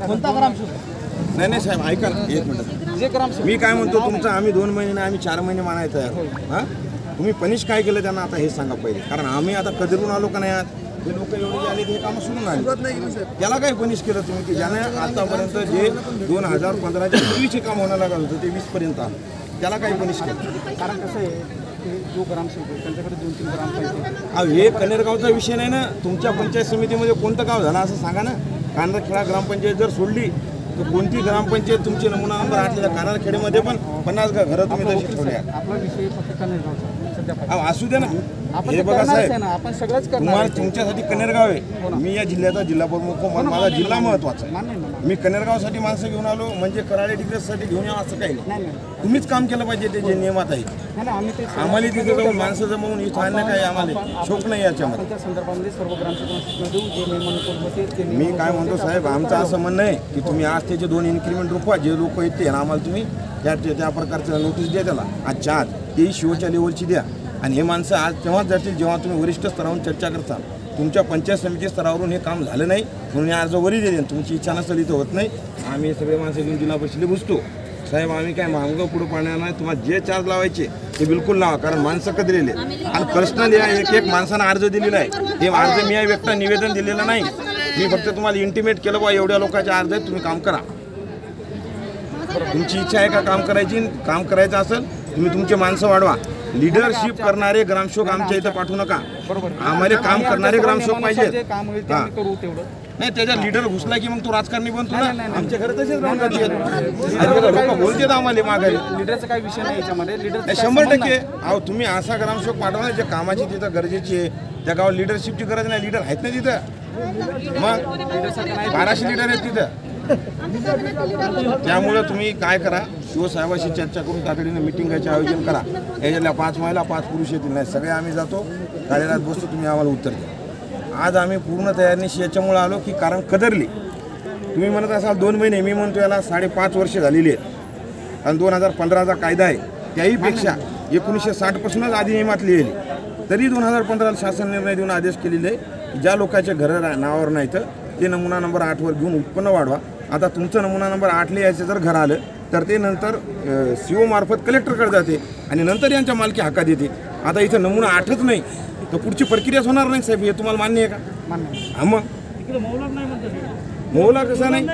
कोणता ग्रामसेवक? नाही साहेब ऐका ना एक मिनिट. जे ग्रामसेवक मी काय म्हणतो तुमचं आम्ही 2 महिने आम्ही 4 महिने मानायचं आहे. हां तुम्ही पनिश काय केलं त्यांना आता हे सांगा पहिले. कारण आम्ही आता कधीरून आलो का नाही आत हे लोक एवढे आले हे कामं सुरू आले. त्याला काय पनिश केलं तुम्ही की ज्याने आतापर्यंत जे 2015च्या पूर्वीचे काम होणं लागलं होतं ते 20पर्यंत आलं त्याला काही पनिश केलं? कारण कसं आहे ते जो ग्रामसेवक आहे त्यांच्याकडे 2-3 ग्रामपंचायत. हे कनेरगावचा विषय नाही ना. तुमच्या पंचायत समितीमध्ये कोणतं गाव झालं असं सांगा ना. कानारखेडा ग्रामपंचायत जर सोडली तर कोणती ग्रामपंचायत तुमची नमुना नंबर 8 कानारखेडेमध्ये पण 50 घरं तुम्ही तशी ठेवली आहेत. आपला विषय फक्त कनेरगावचा सध्या असू दे ना. आपण हे बघा साहेब आपण सगळंच करणार. तुम्हाला तुमच्यासाठी कनेरगाव आहे. मी या जिल्ह्याचा जिल्हा प्रमुख माझा जिल्हा महत्वाचा आहे. मी कनेरगावसाठी माणसं घेऊन आलो म्हणजे कराळे डिग्रेससाठी घेऊन यावं असं काही नाही. तुम्हीच काम केलं पाहिजे ते जे नियमात आहे. आम्हाला तिथे जाऊन माणसं जमवून इथं आणणं काय आम्हाला शोक नाही याच्यामध्ये. त्या संदर्भामध्ये सर्व ग्रामसेवकांना देऊ जे नियमानुसार. मी काय म्हणतो साहेब आमचं असं म्हणणं आहे की तुम्ही आज त्याचे 2 इन्क्रीमेंट रुपवा जे लोक आहेत ते आम्हाला तुम्ही त्या प्रकारचं नोटीस द्या त्याला आजच्या आज तेही शिवच्या लेवलची द्या. आणि हे माणसं आज तेव्हाच जातील जेव्हा तुम्ही वरिष्ठ स्तरावरून चर्चा करता. तुमच्या पंचायत समिती स्तरावरून हे काम झालं नाही म्हणून अर्ज वरी दिले. तुमची इच्छा नसेल इथं होत नाही. आम्ही सगळे माणसं घेऊन जिल्हा परिषदेला घुसतो. साहेब आम्ही काय महागाव पुढे पाडणार नाही. तुम्हाला जे चार्ज लावायचे ते बिलकुल लावा. कारण माणसं कधलेले आणि पर्सनली एक माणसानं अर्ज दिलेला आहे. हे अर्ज मी व्यक्त निवेदन दिलेलं नाही. मी फक्त तुम्हाला इंटिमेट केलं बा एवढ्या लोकांचे अर्ज आहेत तुम्ही काम करा. तुमची इच्छा आहे का काम करायची? काम करायचं असेल तुम्ही तुमचे माणसं वाढवा. लिडरशिप करणारे ग्रामसेवक आमच्या इथं पाठवू नका. आम्हाला काम करणारे ग्रामसेवक पाहिजेत. नाही त्याच्या लिडर घुसला की मग तो राजकारणी बनतो ना. आमच्या घरात तसेच लोक बोलतात आम्हाला माघारी. लिडरचा काही विषय नाही याच्यामध्ये. लिडर 100% अहो तुम्ही असा ग्रामसेवक पाठवा जे कामाची तिथं गरजेची आहे. त्या गावात लिडरशिपची गरज नाही. लिडर आहेत ना तिथं. मग 1200 लिडर आहेत तिथं. त्यामुळं तुम्ही काय करा शिवसाहेबाशी चर्चा करून तातडीने मिटिंगाचे आयोजन करा. याच्यातल्या 5 महिला 5 पुरुष येतील नाही सगळे आम्ही जातो कार्यालयात बसतो. तुम्ही आम्हाला उत्तर द्या. आज आम्ही पूर्ण तयारीनिशी याच्यामुळे आलो की कारण कदरली तुम्ही म्हणत असाल 2 महिने. मी म्हणतो याला 5.5 वर्ष झालेली आहेत. आणि 2015चा कायदा आहे त्याहीपेक्षा 1960 पासूनच अधिनियमात लिहिली. तरी 2015 शासन निर्णय देऊन आदेश केलेले आहे ज्या लोकांचे घरं नावावर नाहीत ते नमुना नंबर 8वर घेऊन उत्पन्न वाढवा. आता तुमचं नमुना नंबर 8 यायचं जर घर आलं तर ते नंतर CO मार्फत कलेक्टरकडे जाते आणि नंतर यांच्या मालकी हक्कात येते. आता इथं नमुना 8च नाही तर पुढची प्रक्रियाच होणार नाही साहेब. हे तुम्हाला मान्य आहे का? हा मग मोहला कसा नाही